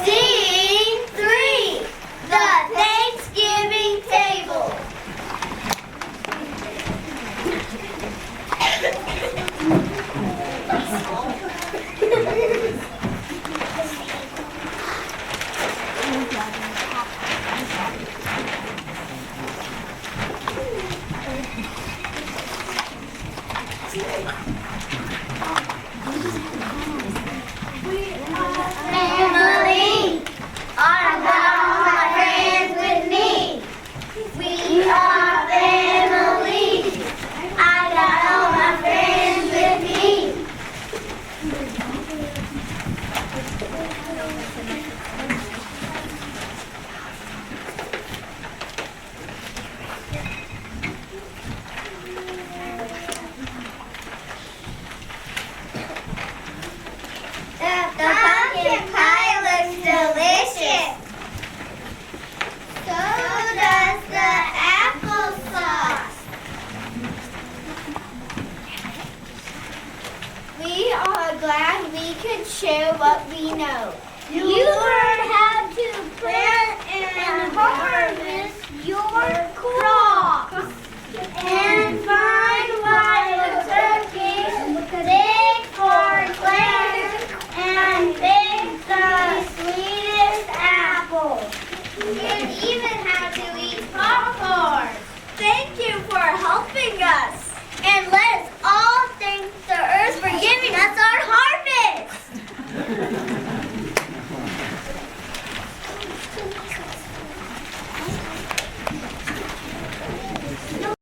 Scene 3, the Thanksgiving table. Family, I got all my friends with me. We are family. I got all my friends with me. The pumpkin pie looks delicious. So does the applesauce. We are glad we could share what we know. You learned how to plant and harvest your crops. And